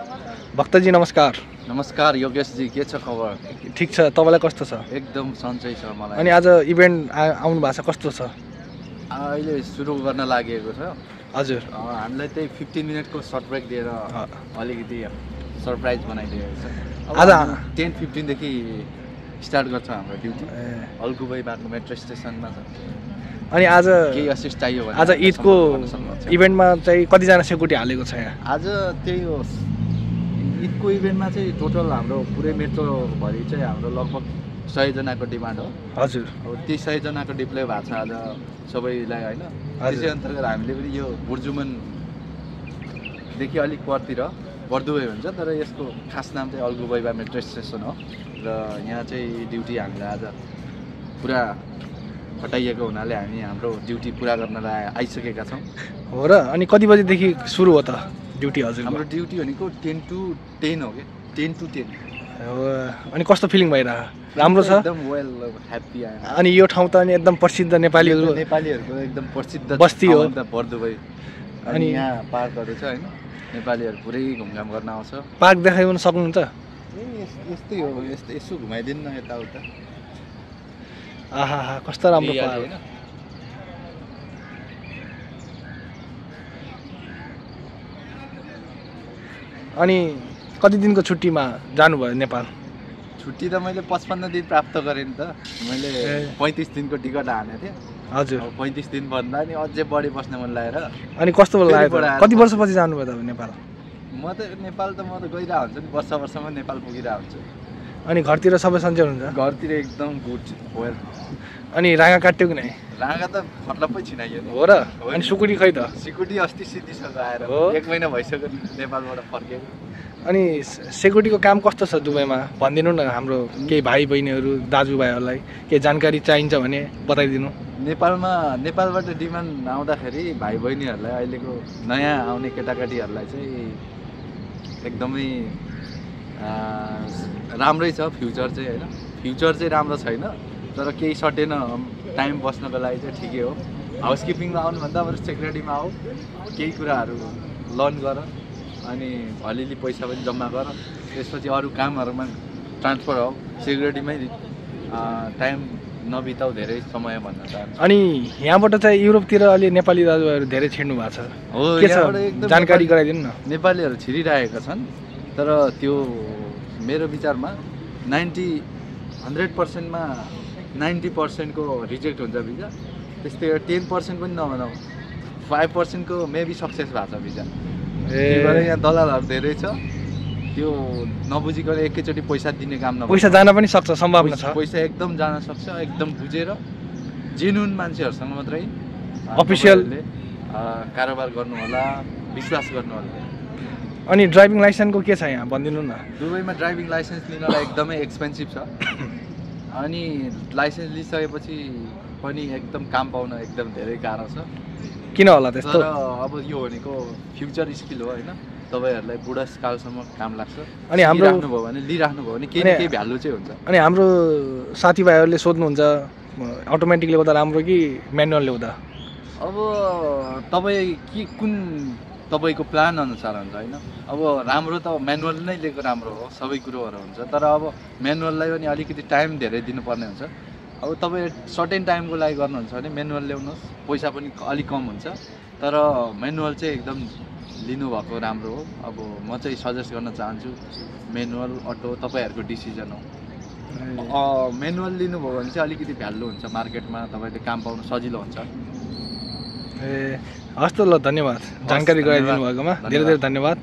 भक्तजी नमस्कार। नमस्कार योगेशजी, के छ खबर? ठीक छ, तपाईलाई कस्तो छ? एकदम सन्चै छ मलाई। अनि आज इभेन्ट आउनु भएको छ, कस्तो छ? अहिले सुरु गर्न लागेको छ। हजुर, हामीलाई त्यही 15 मिनेटको सर्ट ब्रेक दिएर अलिकति सरप्राइज बनाइदिएको छ। आज 10:15 देखि स्टार्ट गर्छ हाम्रो ड्युटी। अल्गुबई बाटो मेट्रो स्टेसनमा छ। अनि आज केही असिस्ट चाहियो भने आज ईदको इभेन्टमा चाहिँ कतिजना सेक्युरिटी हालेको छ यहाँ? आज त्यही हो, ईदको इभेन्टमा चाहिँ टोटल हाम्रो पुरै मेट्रोभरि चाहिँ हाम्रो लगभग 100 जनाको डिमान्ड हो। हजुर, अब ती 100 जनाको डिप्लोय भएको छ आज सबैलाई होइन। त्यसै अन्तर्गत हामीले पनि यो बुर्जुमनदेखि अलिक परतिर बर्दुबई हुन्छ, तर यसको खास नाम चाहिँ अल्गुबईबा मेट्रो स्टेसन हो। र यहाँ चाहिँ ड्युटी हामीले आज पुरा हटाइएको हुनाले हामी हाम्रो ड्युटी पुरा गर्नलाई आइसकेका छौँ। हो र? अनि कति बजेदेखि सुरु हो त ड्युटी? हजुर, हाम्रो ड्युटी भनेको 10 to 10 हो कि 10 to 10 हो। अनि कस्तो फिलिङ भइरहेको? राम्रो छ? एकदम वेल ह्याप्पी। अनि यो ठाउँ त अनि एकदम प्रसिद्ध नेपालीहरूको एकदम प्रसिद्ध बस्ती हो बर्दुबई। अनि यहाँ पार्कहरू छ होइन, नेपालीहरू पुरै घुमघाम गर्न आउँछ। पार्क देखाउन सक्नुहुन्छ? यस्तै हो, यसो घुमाइदिनु न यताउता। आहा, कस्तो राम्रो पार्क होइन। अनि कति दिनको छुट्टीमा जानुभयो नेपाल? छुट्टी त मैले 55 दिन प्राप्त गरेँ नि त। मैले 35 दिनको टिकट हानेको थिएँ। हजुर, 35 दिन भन्दा नि अझै बढी बस्न मन लागेर। अनि कस्तो लाग्यो? कति वर्षपछि जानुभयो तपाईँ नेपाल? म त गइरहेको हुन्छु नि, वर्षमा नेपाल पुगिरहेको हुन्छु। अनि घरतिर सबै सन्चै हुनुहुन्छ? घरतिर एकदम गुड वेल। अनि राँगा काट्यो कि नै? राँगा त फट्लप्पै छिनाइयो नि। हो र? अनि सुकुटी खै त? सिकुटी अस्ति सिद्धिसँग आएर 1 महिना भइसक्यो नेपालबाट फर्केको। अनि सेक्युरिटीको काम कस्तो छ दुबईमा? भनिदिनु न, हाम्रो केही भाइ बहिनीहरू दाजुभाइहरूलाई केही जानकारी चाहिन्छ भने बताइदिनु। नेपालबाट डिमान्ड आउँदाखेरि भाइ बहिनीहरूलाई अहिलेको नयाँ आउने केटाकेटीहरूलाई चाहिँ एकदमै राम्रै छ फ्युचर चाहिँ होइन। फ्युचर चाहिँ राम्रो छैन, तर केही सर्टेन टाइम बस्नको लागि चाहिँ ठिकै हो। हाउसकिपिङमा आउनुभन्दा बरु सेक्युरिटीमा आऊ, केही कुराहरू लर्न गर, अनि अलिअलि पैसा पनि जम्मा गर, त्यसपछि अरू कामहरूमा ट्रान्सफर हो। सेक्युरिटीमै टाइम नबिताउ धेरै समय भन्न चाहन्छु। अनि यहाँबाट चाहिँ युरोपतिर अलि नेपाली दाजुभाइहरू धेरै छिर्नु भएको छ, हो के छ जानकारी गराइदिनु न। नेपालीहरू छिरिरहेका छन्, तर त्यो मेरो विचारमा 100%मा 90%को रिजेक्ट हुन्छ भिजा। त्यस्तै 10% पनि नभनौँ, 5% को मेबी सक्सेस भएको छ भिजा। यहाँ दलालहरू धेरै छ, त्यो नबुझिकन एकैचोटि पैसा दिने काम नभए पैसा जान पनि सक्छ, सम्भावना छ। पैसा एकदम जान सक्छ, एकदम बुझेर जेन्युन मान्छेहरूसँग मात्रै अफिसियल कारोबार गर्नु होला, विश्वास गर्नु होला। अनि ड्राइभिङ लाइसेन्सको के छ यहाँ भनिदिनु न। दुबईमा ड्राइभिङ लाइसेन्स लिनलाई एकदमै एक्सपेन्सिभ छ। अनि लाइसेन्स लिइसकेपछि पनि एकदम काम पाउन एकदम धेरै गाह्रो छ। किन होला त्यस्तो? तर अब यो भनेको फ्युचर स्किल हो होइन, तपाईँहरूलाई बुढाकालसम्म काम लाग्छ। अनि हाम्रो लिइराख्नुभयो भने केही न केही भ्यालु चाहिँ हुन्छ। अनि हाम्रो साथीभाइहरूले सोध्नुहुन्छ अटोमेटिकली ल्याउँदा राम्रो कि म्यानुअल ल्याउँदा? अब तपाईँको प्लान अनुसार हुन्छ होइन। अब राम्रो त म्यानुअल नै लिएको राम्रो हो, सबै कुरोहरू हुन्छ। तर अब म्यानुअललाई पनि अलिकति टाइम धेरै दिनुपर्ने हुन्छ। अब तपाईँ सर्टेन टाइमको लागि गर्नुहुन्छ भने म्यानुअल ल्याउनुहोस्, पैसा पनि अलिक कम हुन्छ। तर म्यानुअल चाहिँ एकदम लिनुभएको राम्रो हो। अब म चाहिँ सजेस्ट गर्न चाहन्छु म्यानुअल अटो तपाईँहरूको डिसिजन हो। म्यानुअल लिनुभयो भने चाहिँ अलिकति भ्यालु हुन्छ मार्केटमा, तपाईँले काम पाउनु सजिलो हुन्छ। ए हस् त, ल धन्यवाद जानकारी गराइदिनु भएकोमा, धेरै धेरै धन्यवाद।